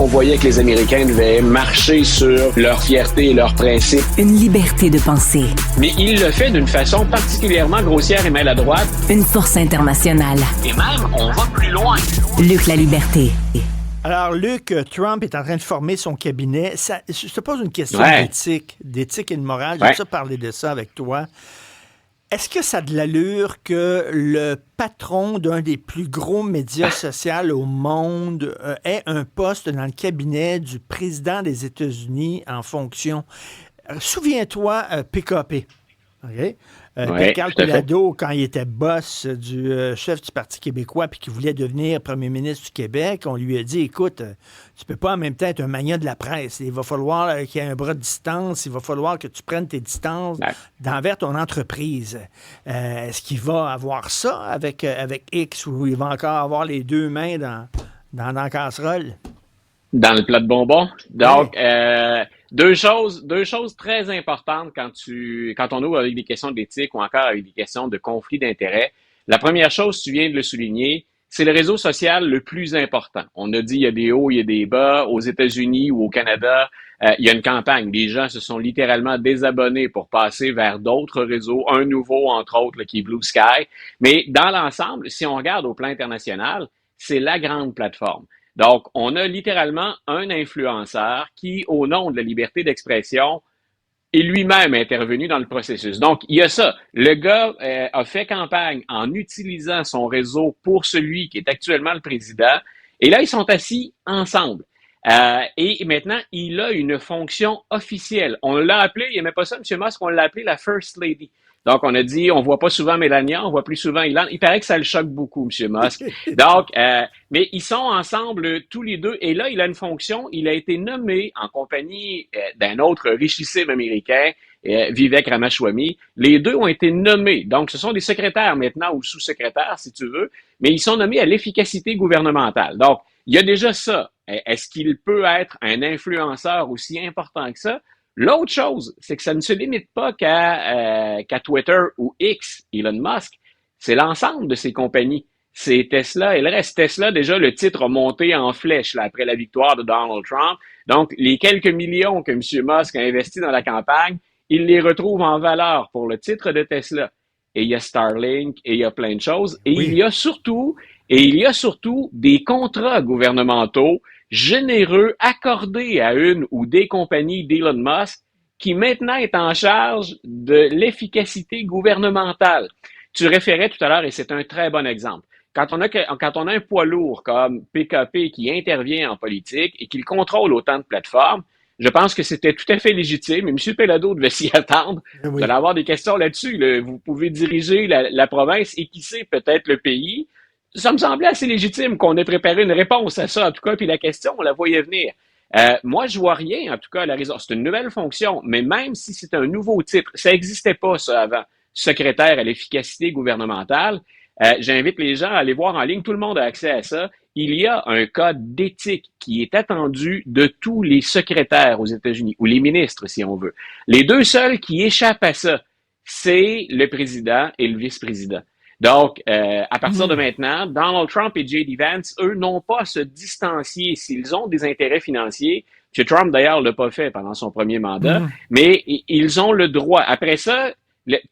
On voyait que les Américains devaient marcher sur leur fierté et leurs principes. Une liberté de penser. Mais il le fait d'une façon particulièrement grossière et maladroite. Une force internationale. Et même, on va plus loin. Luc La Liberté. Alors, Luc, Trump est en train de former son cabinet. Je te pose une question d'éthique et de morale. J'aime ça parler de ça avec toi. Est-ce que ça a de l'allure que le patron d'un des plus gros médias sociaux au monde ait un poste dans le cabinet du président des États-Unis en fonction? Souviens-toi, PKP. OK? Carl Collado, quand il était boss du chef du Parti québécois puis qu'il voulait devenir premier ministre du Québec, on lui a dit, écoute, tu peux pas en même temps être un magnat de la presse. Il va falloir qu'il y ait un bras de distance. Il va falloir que tu prennes tes distances envers ton entreprise. Est-ce qu'il va avoir ça avec X ou il va encore avoir les deux mains dans la casserole? Dans le plat de bonbons. Donc, deux choses très importantes quand on ouvre avec des questions d'éthique ou encore avec des questions de conflit d'intérêts. La première chose, tu viens de le souligner, c'est le réseau social le plus important. On a dit il y a des hauts, il y a des bas. Aux États-Unis ou au Canada, il y a une campagne. Les gens se sont littéralement désabonnés pour passer vers d'autres réseaux. Un nouveau, entre autres, qui est Blue Sky. Mais dans l'ensemble, si on regarde au plan international, c'est la grande plateforme. Donc, on a littéralement un influenceur qui, au nom de la liberté d'expression, est lui-même intervenu dans le processus. Donc, il y a ça. Le gars a fait campagne en utilisant son réseau pour celui qui est actuellement le président. Et là, ils sont assis ensemble. Et maintenant, il a une fonction officielle. On l'a appelé, il n'aimait pas ça, M. Musk, on l'a appelé la First Lady. Donc, on a dit, on voit pas souvent Mélania, on voit plus souvent Elon. Il paraît que ça le choque beaucoup, M. Musk. Donc, mais ils sont ensemble tous les deux. Et là, il a une fonction. Il a été nommé en compagnie d'un autre richissime américain, Vivek Ramaswamy. Les deux ont été nommés. Donc, ce sont des secrétaires maintenant ou sous-secrétaires, si tu veux. Mais ils sont nommés à l'efficacité gouvernementale. Donc, il y a déjà ça. Est-ce qu'il peut être un influenceur aussi important que ça? L'autre chose, c'est que ça ne se limite pas qu'à Twitter ou X, Elon Musk. C'est l'ensemble de ces compagnies. C'est Tesla et le reste. Tesla, déjà, le titre a monté en flèche là, après la victoire de Donald Trump. Donc, les quelques millions que M. Musk a investis dans la campagne, il les retrouve en valeur pour le titre de Tesla. Et il y a Starlink et il y a plein de choses. Et il y a surtout des contrats gouvernementaux généreux accordés à une ou des compagnies d'Elon Musk qui maintenant est en charge de l'efficacité gouvernementale. Tu référais tout à l'heure, et c'est un très bon exemple. Quand on a un poids lourd comme PKP qui intervient en politique et qui contrôle autant de plateformes, je pense que c'était tout à fait légitime. Et M. Pellado devait s'y attendre. Vous allez avoir des questions là-dessus. Là. Vous pouvez diriger la province et qui sait peut-être le pays. Ça me semblait assez légitime qu'on ait préparé une réponse à ça, en tout cas, puis la question, on la voyait venir. Moi, je vois rien, en tout cas, à la raison. C'est une nouvelle fonction, mais même si c'est un nouveau titre, ça n'existait pas, ça, avant. Secrétaire à l'efficacité gouvernementale. J'invite les gens à aller voir en ligne. Tout le monde a accès à ça. Il y a un code d'éthique qui est attendu de tous les secrétaires aux États-Unis, ou les ministres, si on veut. Les deux seuls qui échappent à ça, c'est le président et le vice-président. Donc, à partir de maintenant, Donald Trump et J.D. Vance, eux, n'ont pas à se distancier s'ils ont des intérêts financiers. M. Trump, d'ailleurs, l'a pas fait pendant son premier mandat, mais ils ont le droit. Après ça,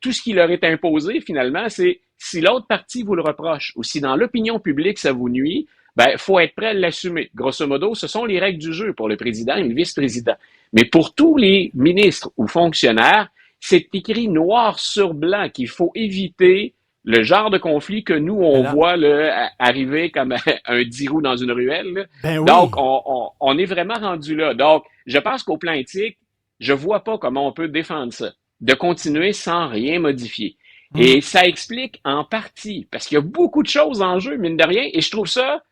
tout ce qui leur est imposé, finalement, c'est si l'autre partie vous le reproche ou si dans l'opinion publique ça vous nuit, ben, faut être prêt à l'assumer. Grosso modo, ce sont les règles du jeu pour le président et le vice-président. Mais pour tous les ministres ou fonctionnaires, c'est écrit noir sur blanc qu'il faut éviter le genre de conflit que nous, on voit là, arriver comme un 10 roues dans une ruelle. Là. Ben oui. Donc, on est vraiment rendu là. Donc, je pense qu'au plan éthique, je vois pas comment on peut défendre ça, de continuer sans rien modifier. Et ça explique en partie, parce qu'il y a beaucoup de choses en jeu, mine de rien, et je trouve ça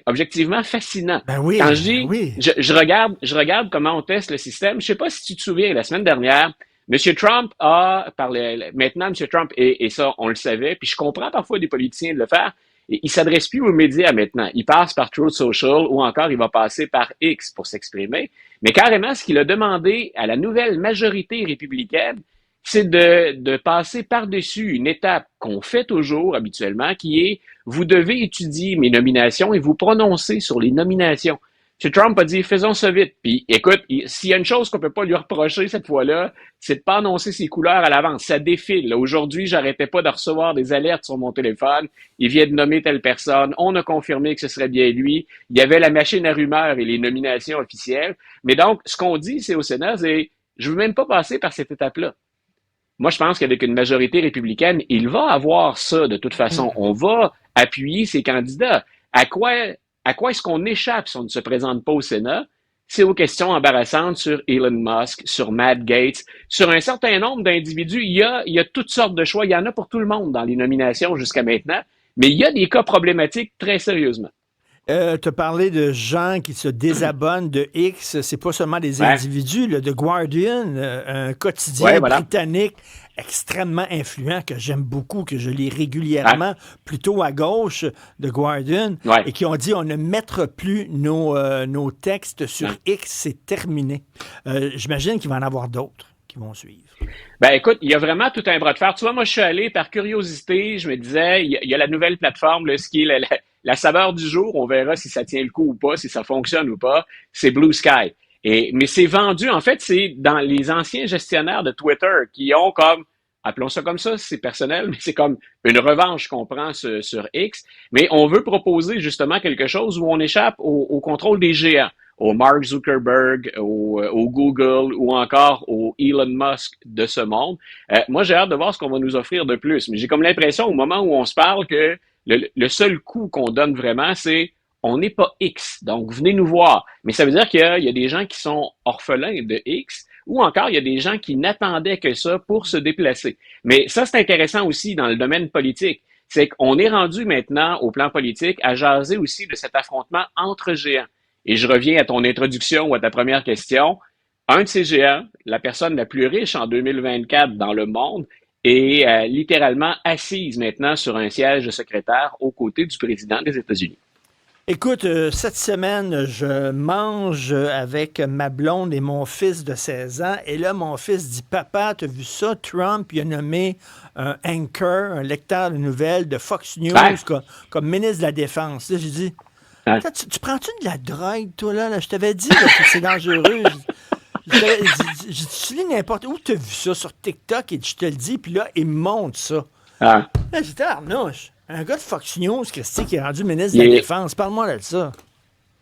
objectivement fascinant. Ben oui, quand je dis, je regarde comment on teste le système. Je sais pas si tu te souviens, la semaine dernière, M. Trump a parlé, maintenant M. Trump, et ça, on le savait, puis je comprends parfois des politiciens de le faire, il s'adresse plus aux médias maintenant. Il passe par Truth Social ou encore il va passer par X pour s'exprimer. Mais carrément, ce qu'il a demandé à la nouvelle majorité républicaine, c'est de passer par-dessus une étape qu'on fait toujours habituellement, qui est vous devez étudier mes nominations et vous prononcer sur les nominations. M. Trump a dit, faisons ça vite. Puis, écoute, s'il y a une chose qu'on peut pas lui reprocher cette fois-là, c'est de pas annoncer ses couleurs à l'avance. Ça défile. Là, aujourd'hui, j'arrêtais pas de recevoir des alertes sur mon téléphone. Il vient de nommer telle personne. On a confirmé que ce serait bien lui. Il y avait la machine à rumeurs et les nominations officielles. Mais donc, ce qu'on dit, c'est au Sénat, c'est, je veux même pas passer par cette étape-là. Moi, je pense qu'avec une majorité républicaine, il va avoir ça de toute façon. On va appuyer ses candidats. À quoi est-ce qu'on échappe si on ne se présente pas au Sénat? C'est aux questions embarrassantes sur Elon Musk, sur Matt Gaetz, sur un certain nombre d'individus. Il y a toutes sortes de choix. Il y en a pour tout le monde dans les nominations jusqu'à maintenant. Mais il y a des cas problématiques très sérieusement. Tu as parlé de gens qui se désabonnent de X. C'est pas seulement des individus. Là, The Guardian, un quotidien britannique extrêmement influent que j'aime beaucoup, que je lis régulièrement, plutôt à gauche, The Guardian, et qui ont dit on ne mettra plus nos textes sur X, c'est terminé. J'imagine qu'il va en avoir d'autres qui vont suivre. Ben écoute, il y a vraiment tout un bras de fer. Tu vois, moi je suis allé par curiosité, je me disais, il y a la nouvelle plateforme, là, ce qui est la saveur du jour, on verra si ça tient le coup ou pas, si ça fonctionne ou pas, c'est Blue Sky. Mais c'est vendu, en fait, c'est dans les anciens gestionnaires de Twitter qui ont comme, appelons ça comme ça, c'est personnel, mais c'est comme une revanche qu'on prend sur X. Mais on veut proposer justement quelque chose où on échappe au contrôle des géants, au Mark Zuckerberg, au Google ou encore au Elon Musk de ce monde. Moi, j'ai hâte de voir ce qu'on va nous offrir de plus. Mais j'ai comme l'impression au moment où on se parle que le seul coup qu'on donne vraiment, c'est on n'est pas X, donc venez nous voir. Mais ça veut dire qu'il y a des gens qui sont orphelins de X, ou encore il y a des gens qui n'attendaient que ça pour se déplacer. Mais ça, c'est intéressant aussi dans le domaine politique. C'est qu'on est rendu maintenant, au plan politique, à jaser aussi de cet affrontement entre géants. Et je reviens à ton introduction ou à ta première question. Un de ces géants, la personne la plus riche en 2024 dans le monde, est littéralement assise maintenant sur un siège de secrétaire aux côtés du président des États-Unis. Écoute, cette semaine, je mange avec ma blonde et mon fils de 16 ans. Et là, mon fils dit, papa, t'as vu ça? Trump, il a nommé un anchor, un lecteur de nouvelles de Fox News comme ministre de la Défense. Là, j'ai dit, tu prends-tu de la drogue, toi, là? Je t'avais dit là, que c'est dangereux. Tu lis n'importe où, tu as vu ça sur TikTok et je te le dis, puis là, il me montre ça. Là, j'étais arnouche. Un gars de Fox News, Christy, qui est rendu ministre de la Défense. Parle-moi de ça.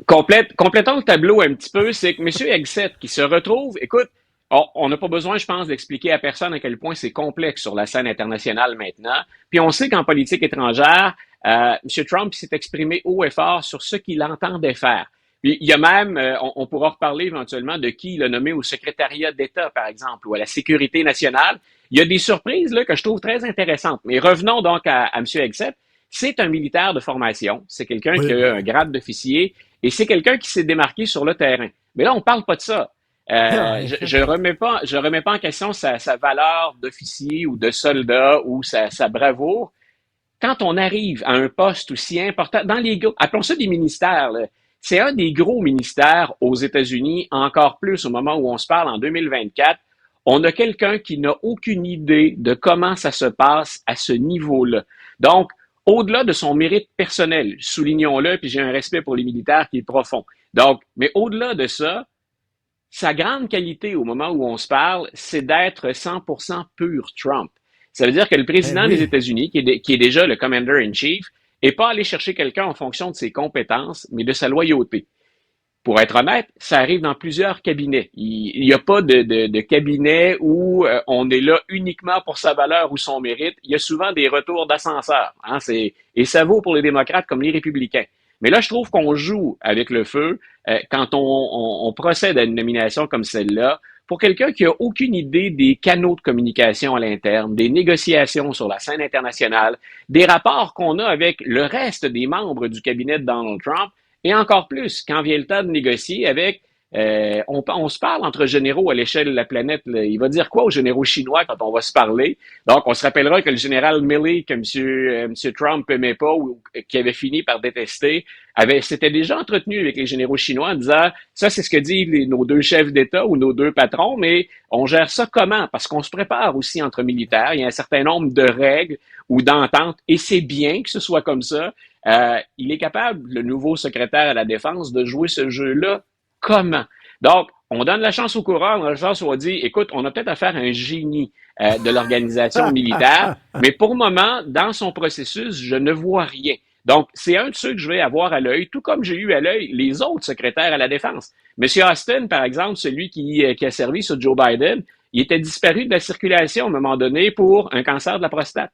Complétons le tableau un petit peu. C'est que M. Hegseth qui se retrouve, écoute, on n'a pas besoin, je pense, d'expliquer à personne à quel point c'est complexe sur la scène internationale maintenant. Puis on sait qu'en politique étrangère, M. Trump s'est exprimé haut et fort sur ce qu'il entendait faire. Puis il y a même, on pourra reparler éventuellement de qui il a nommé au secrétariat d'État, par exemple, ou à la sécurité nationale. Il y a des surprises là, que je trouve très intéressantes. Mais revenons donc à M. Hegseth. C'est un militaire de formation. C'est quelqu'un qui a un grade d'officier et c'est quelqu'un qui s'est démarqué sur le terrain. Mais là, on parle pas de ça. Je remets pas en question sa valeur d'officier ou de soldat ou sa bravoure. Quand on arrive à un poste aussi important, appelons ça des ministères, là, c'est un des gros ministères aux États-Unis, encore plus au moment où on se parle en 2024. On a quelqu'un qui n'a aucune idée de comment ça se passe à ce niveau-là. Donc, au-delà de son mérite personnel, soulignons-le, puis j'ai un respect pour les militaires qui est profond. Donc, mais au-delà de ça, sa grande qualité au moment où on se parle, c'est d'être 100% pur Trump. Ça veut dire que le président des États-Unis, qui est déjà le commander-in-chief, n'est pas allé chercher quelqu'un en fonction de ses compétences, mais de sa loyauté. Pour être honnête, ça arrive dans plusieurs cabinets. Il n'y a pas de cabinet où on est là uniquement pour sa valeur ou son mérite. Il y a souvent des retours d'ascenseur. Hein, et ça vaut pour les démocrates comme les républicains. Mais là, je trouve qu'on joue avec le feu quand on procède à une nomination comme celle-là pour quelqu'un qui n'a aucune idée des canaux de communication à l'interne, des négociations sur la scène internationale, des rapports qu'on a avec le reste des membres du cabinet de Donald Trump, et encore plus, quand vient le temps de négocier avec, on se parle entre généraux à l'échelle de la planète. Là. Il va dire quoi aux généraux chinois quand on va se parler? Donc, on se rappellera que le général Milley, que M. Trump aimait pas ou qui avait fini par détester, s'était déjà entretenu avec les généraux chinois en disant, ça, c'est ce que disent nos deux chefs d'État ou nos deux patrons, mais on gère ça comment? Parce qu'on se prépare aussi entre militaires. Il y a un certain nombre de règles ou d'ententes, et c'est bien que ce soit comme ça. Il est capable, le nouveau secrétaire à la Défense, de jouer ce jeu-là comment? Donc, on donne la chance au coureur dans le sens où on dit, écoute, on a peut-être affaire à un génie de l'organisation militaire, mais pour le moment, dans son processus, je ne vois rien. Donc, c'est un de ceux que je vais avoir à l'œil, tout comme j'ai eu à l'œil les autres secrétaires à la Défense. Monsieur Austin, par exemple, celui qui a servi sur Joe Biden, il était disparu de la circulation à un moment donné pour un cancer de la prostate.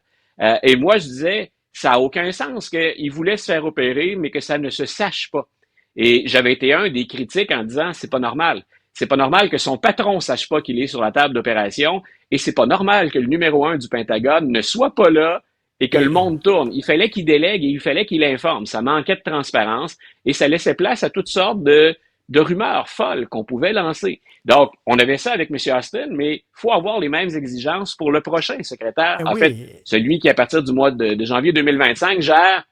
Et moi, je disais, ça n'a aucun sens qu'il voulait se faire opérer, mais que ça ne se sache pas. Et j'avais été un des critiques en disant, c'est pas normal. C'est pas normal que son patron sache pas qu'il est sur la table d'opération et c'est pas normal que le numéro 1 du Pentagone ne soit pas là et que le monde tourne. Il fallait qu'il délègue et il fallait qu'il informe. Ça manquait de transparence et ça laissait place à toutes sortes de rumeurs folles qu'on pouvait lancer. Donc, on avait ça avec M. Austin, mais il faut avoir les mêmes exigences pour le prochain secrétaire. En fait, celui qui, à partir du mois de janvier 2025, gère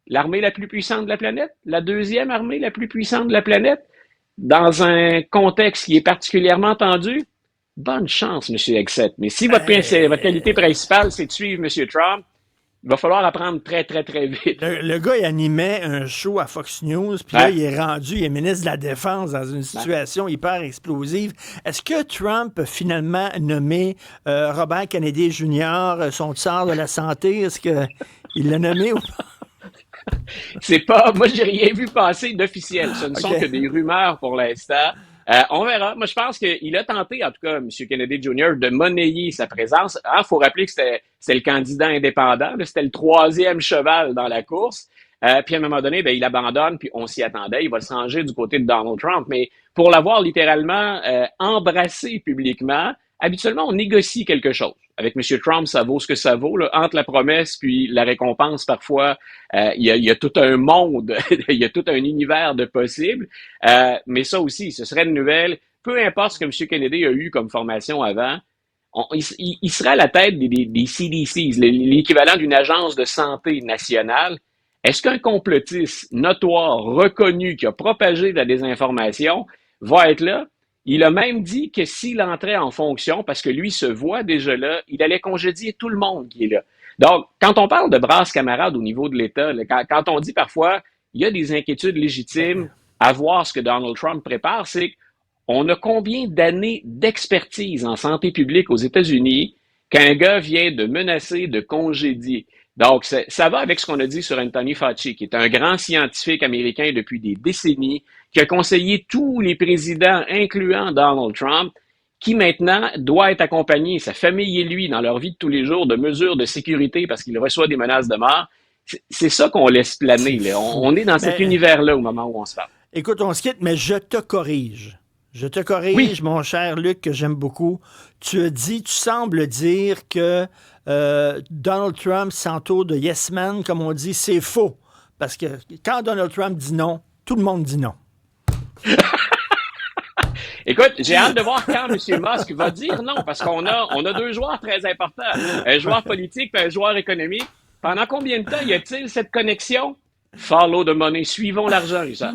l'armée la plus puissante de la planète, la deuxième armée la plus puissante de la planète, dans un contexte qui est particulièrement tendu. Bonne chance, M. Hegseth. Mais si votre qualité principale, c'est de suivre M. Trump, il va falloir apprendre très, très, très vite. Le gars, il animait un show à Fox News, puis là, il est ministre de la Défense dans une situation hyper explosive. Est-ce que Trump a finalement nommé Robert Kennedy Jr. son tsar de la santé? Est-ce qu'il l'a nommé ou pas? C'est pas, moi, j'ai rien vu passer d'officiel. Ce ne sont que des rumeurs pour l'instant. On verra. Moi, je pense qu'il a tenté, en tout cas, M. Kennedy Jr., de monnayer sa présence. Il faut rappeler que c'était le candidat indépendant. C'était le 3e cheval dans la course. Puis à un moment donné, il abandonne, puis on s'y attendait. Il va se ranger du côté de Donald Trump. Mais pour l'avoir littéralement embrassé publiquement, habituellement, on négocie quelque chose. Avec M. Trump, ça vaut ce que ça vaut. Là. Entre la promesse puis la récompense, parfois, il y a tout un monde, il y a tout un univers de possibles. Mais ça aussi, ce serait une nouvelle. Peu importe ce que M. Kennedy a eu comme formation avant, il sera à la tête des CDC, l'équivalent d'une agence de santé nationale. Est-ce qu'un complotiste notoire, reconnu, qui a propagé de la désinformation, va être là? Il a même dit que s'il entrait en fonction, parce que lui se voit déjà là, il allait congédier tout le monde qui est là. Donc, quand on parle de brasses camarades au niveau de l'État, quand on dit parfois il y a des inquiétudes légitimes à voir ce que Donald Trump prépare, c'est qu'on a combien d'années d'expertise en santé publique aux États-Unis qu'un gars vient de menacer de congédier. Donc, ça va avec ce qu'on a dit sur Anthony Fauci, qui est un grand scientifique américain depuis des décennies, qui a conseillé tous les présidents, incluant Donald Trump, qui maintenant doit être accompagné, sa famille et lui, dans leur vie de tous les jours, de mesures de sécurité parce qu'il reçoit des menaces de mort. C'est ça qu'on laisse planer. Là. On est dans cet univers-là au moment où on se parle. Écoute, on se quitte, mais je te corrige. Oui. Mon cher Luc, que j'aime beaucoup. Tu sembles dire que Donald Trump s'entoure de yes man, comme on dit, c'est faux. Parce que quand Donald Trump dit non, tout le monde dit non. Écoute, j'ai hâte de voir quand M. Musk va dire non, parce qu'on a deux joueurs très importants, un joueur politique et un joueur économique. Pendant combien de temps y a-t-il cette connexion? Follow the money, suivons l'argent, Richard.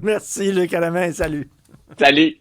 Merci, Luc Alamin, salut. Salut.